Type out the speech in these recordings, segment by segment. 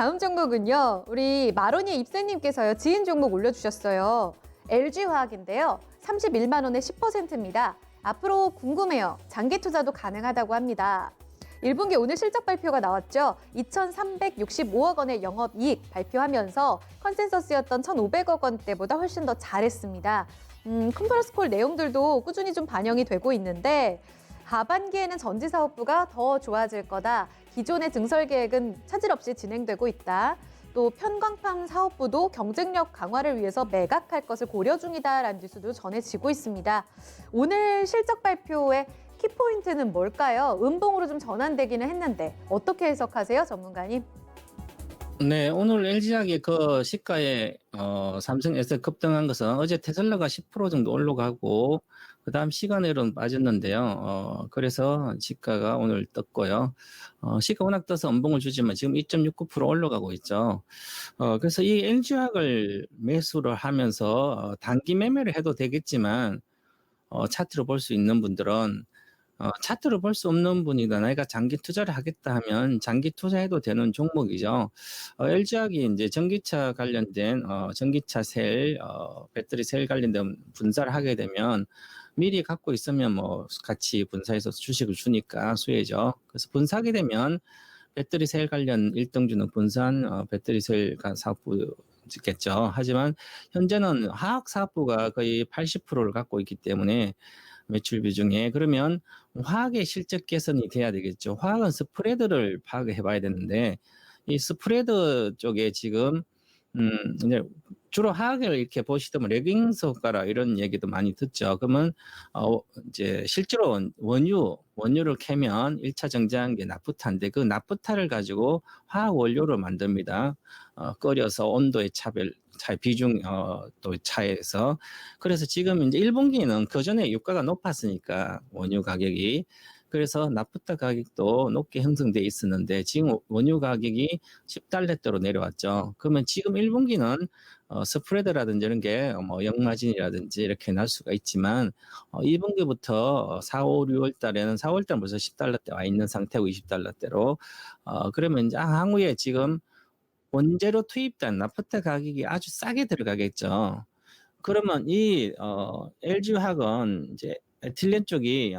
다음 종목은요. 우리 마로니 입세님께서요. 지인 종목 올려주셨어요. LG화학인데요. 31만 원에 10%입니다. 앞으로 궁금해요. 장기 투자도 가능하다고 합니다. 1분기 오늘 실적 발표가 나왔죠. 2,365억 원의 영업이익 발표하면서 컨센서스였던 1,500억 원대보다 훨씬 더 잘했습니다. 컨퍼런스 콜 내용들도 꾸준히 좀 반영이 되고 있는데 하반기에는 전지사업부가 더 좋아질 거다. 기존의 증설 계획은 차질 없이 진행되고 있다. 또 편광판 사업부도 경쟁력 강화를 위해서 매각할 것을 고려 중이다라는 뉴스도 전해지고 있습니다. 오늘 실적 발표의 키포인트는 뭘까요? 음봉으로 좀 전환되기는 했는데 어떻게 해석하세요, 전문가님? 네, 오늘 LG화학의 그 시가에 삼성에서 급등한 것은 어제 테슬라가 10% 정도 올라가고 그다음 시간으로는 빠졌는데요. 그래서 시가가 오늘 떴고요. 시가 워낙 떠서 음봉을 주지만 지금 2.69% 올라가고 있죠. 그래서 이 LG화학을 매수를 하면서 단기 매매를 해도 되겠지만 차트로 볼 수 있는 분들은 차트로 볼 수 없는 분이다. 내가 장기 투자를 하겠다 하면 장기 투자해도 되는 종목이죠. LG화학이 이제 전기차 관련된 전기차 셀, 배터리 셀 관련된 분사를 하게 되면 미리 갖고 있으면 뭐 같이 분사해서 주식을 주니까 수혜죠. 그래서 분사하게 되면 배터리 셀 관련 일등주는 분산 배터리 셀 사업부 겠죠. 하지만 현재는 화학 사업부가 거의 80%를 갖고 있기 때문에 매출 비중에 그러면 화학의 실적 개선이 돼야 되겠죠. 화학은 스프레드를 파악해 봐야 되는데 이 스프레드 쪽에 지금 이제 주로 화학을 이렇게 보시면 레깅스 효과라 이런 얘기도 많이 듣죠. 그러면 이제 실제로 원유를 캐면 1차 정제한 게 나프타인데 그 나프타를 가지고 화학 원료를 만듭니다. 끓여서 온도의 차 비중 또 차에서 그래서 지금 이제 1분기는 그전에 유가가 높았으니까 원유 가격이 그래서 나프타 가격도 높게 형성돼 있었는데 지금 원유 가격이 10달러대로 내려왔죠. 그러면 지금 1분기는 스프레드라든지 이런 게 뭐 역마진이라든지 이렇게 날 수가 있지만 2분기부터 4, 5, 6월 달에는 4월 달 벌써 10달러대 와 있는 상태고 20달러대로 그러면 이제 향후에 지금 원재료 투입된 나프타 가격이 아주 싸게 들어가겠죠. 그러면 이 LG화학은 이제 에틸렌 쪽이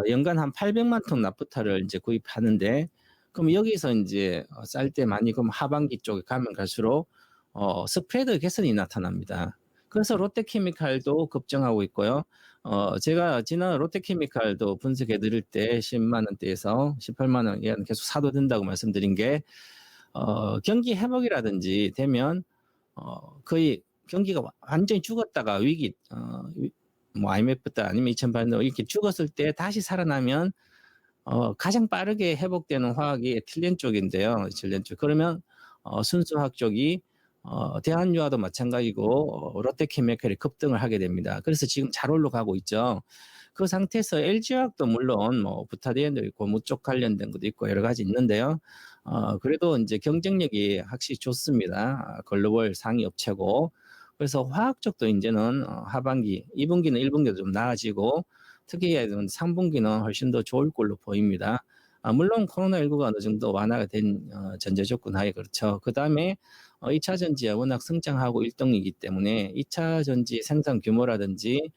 연간 한 800만 톤 나프타를 이제 구입하는데 그럼 여기서 이제 쌀 때 많이 그럼 하반기 쪽에 가면 갈수록 스프레드 개선이 나타납니다. 그래서 롯데케미칼도 급증하고 있고요. 제가 지난 롯데케미칼도 분석해 드릴 때 10만 원대에서 18만 원 계속 사도 된다고 말씀드린 게 경기 회복이라든지 되면 거의 경기가 완전히 죽었다가 위기 뭐 IMF 때 아니면 2008년 이렇게 죽었을 때 다시 살아나면 가장 빠르게 회복되는 화학이 에틸렌 쪽인데요. 에틸렌 쪽. 그러면 순수화학 쪽이 대한유화도 마찬가지고 롯데케미칼이 급등을 하게 됩니다. 그래서 지금 잘 올라가고 있죠. 그 상태에서 LG화학도 물론 뭐 부타디엔도 있고 무쪽 관련된 것도 있고 여러 가지 있는데요. 그래도 이제 경쟁력이 확실히 좋습니다. 글로벌 상위 업체고. 그래서 화학 쪽도 이제는 하반기, 2분기는 1분기도 좀 나아지고 특히 3분기는 훨씬 더 좋을 걸로 보입니다. 물론 코로나19가 어느 정도 완화가 된 전제 조건 하에 그렇죠. 그 다음에 2차 전지가 워낙 성장하고 1등이기 때문에 2차 전지 생산 규모라든지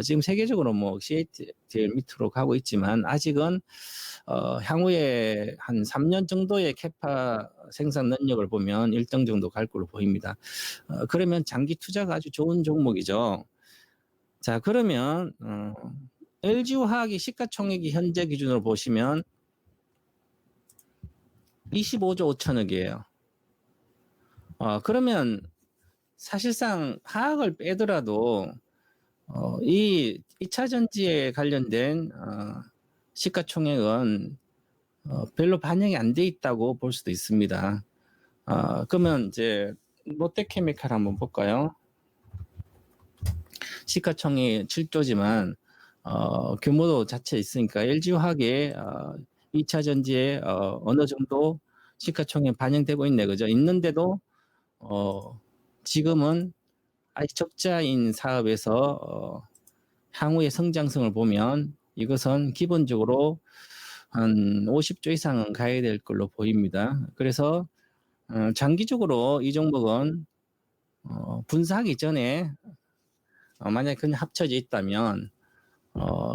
지금 세계적으로 뭐 CATL 밑으로 가고 있지만 아직은 향후에 한 3년 정도의 캐파 생산 능력을 보면 1등 정도 갈 걸로 보입니다. 그러면 장기 투자가 아주 좋은 종목이죠. 자, 그러면 LG화학이 시가총액이 현재 기준으로 보시면 25조 5천억이에요. 그러면 사실상 화학을 빼더라도 이 2차 전지에 관련된 시가총액은 별로 반영이 안 돼 있다고 볼 수도 있습니다. 그러면 이제 롯데케미칼 한번 볼까요? 시가총액 7조지만 규모도 자체 있으니까 LG화학의 2차 전지에 어느 정도 시가총액 반영되고 있네, 그죠? 있는데도 지금은 아직 적자인 사업에서 향후의 성장성을 보면 이것은 기본적으로 한 50조 이상은 가야 될 걸로 보입니다. 그래서 장기적으로 이 종목은 분사하기 전에 만약에 그냥 합쳐져 있다면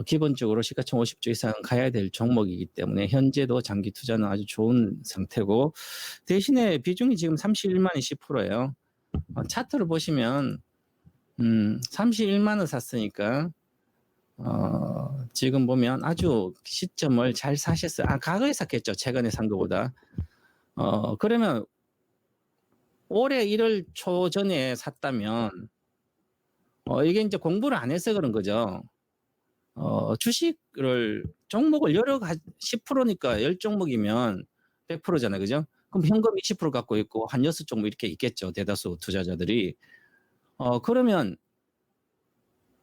기본적으로 시가총 50조 이상 가야 될 종목이기 때문에 현재도 장기 투자는 아주 좋은 상태고, 대신에 비중이 지금 31만이 10%예요. 차트를 보시면 31만 원 샀으니까 지금 보면 아주 시점을 잘 사셨어요. 과거에 샀겠죠. 최근에 산 것보다. 그러면 올해 1월 초 전에 샀다면 이게 이제 공부를 안 해서 그런 거죠. 주식을 종목을 10%니까 10종목이면 100%잖아요. 그죠? 그럼 현금 20% 갖고 있고 한 6종목 이렇게 있겠죠. 대다수 투자자들이. 그러면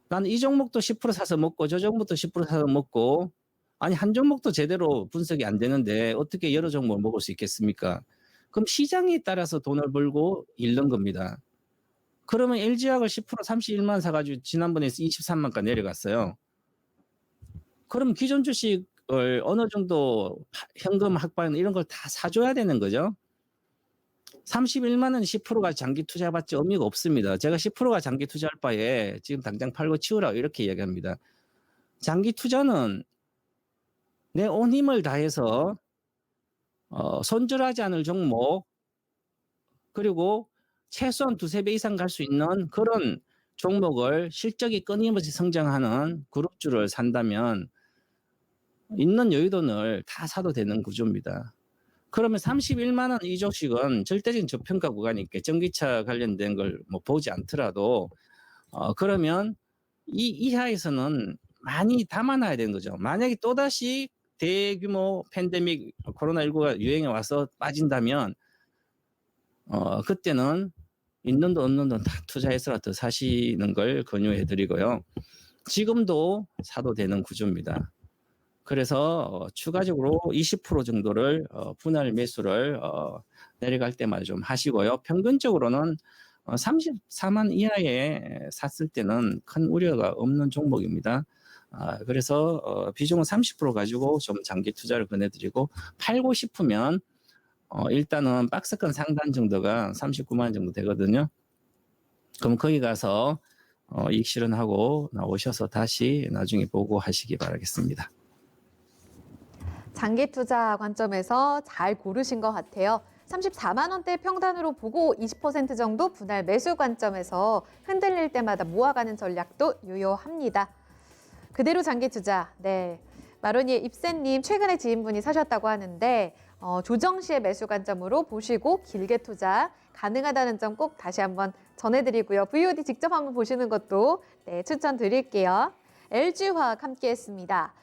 나는 이 종목도 10% 사서 먹고 저 종목도 10% 사서 먹고, 아니 한 종목도 제대로 분석이 안 되는데 어떻게 여러 종목을 먹을 수 있겠습니까? 그럼 시장에 따라서 돈을 벌고 잃는 겁니다. 그러면 LG화학을 10% 31만 사가지고 지난번에 23만까지 내려갔어요. 그럼 기존 주식을 어느 정도 현금 학방 이런 걸 다 사줘야 되는 거죠. 31만 원 10%가 장기 투자해봤자 의미가 없습니다. 제가 10%가 장기 투자할 바에 지금 당장 팔고 치우라고 이렇게 이야기합니다. 장기 투자는 내 온 힘을 다해서 손절하지 않을 종목, 그리고 최소한 2~3배 이상 갈 수 있는 그런 종목을 실적이 끊임없이 성장하는 그룹주를 산다면 있는 여유돈을 다 사도 되는 구조입니다. 그러면 31만 원 이 주식은 절대적인 저평가 구간이니까 전기차 관련된 걸 뭐 보지 않더라도 그러면 이 이하에서는 많이 담아놔야 되는 거죠. 만약에 또다시 대규모 팬데믹 코로나19가 유행해 와서 빠진다면 그때는 있는 돈 없는 돈 다 투자해서라도 사시는 걸 권유해 드리고요. 지금도 사도 되는 구조입니다. 그래서 추가적으로 20% 정도를 분할 매수를 내려갈 때마다 좀 하시고요. 평균적으로는 34만 이하에 샀을 때는 큰 우려가 없는 종목입니다. 그래서 비중은 30% 가지고 좀 장기 투자를 권해드리고, 팔고 싶으면 일단은 박스권 상단 정도가 39만 원 정도 되거든요. 그럼 거기 가서 이익 실현하고 나오셔서 다시 나중에 보고 하시기 바라겠습니다. 장기 투자 관점에서 잘 고르신 것 같아요. 34만 원대 평단으로 보고 20% 정도 분할 매수 관점에서 흔들릴 때마다 모아가는 전략도 유효합니다. 그대로 장기 투자. 네, 마로니의 입센님 최근에 지인분이 사셨다고 하는데 조정 시의 매수 관점으로 보시고 길게 투자 가능하다는 점 꼭 다시 한번 전해드리고요. VOD 직접 한번 보시는 것도 추천드릴게요. LG화학 함께했습니다.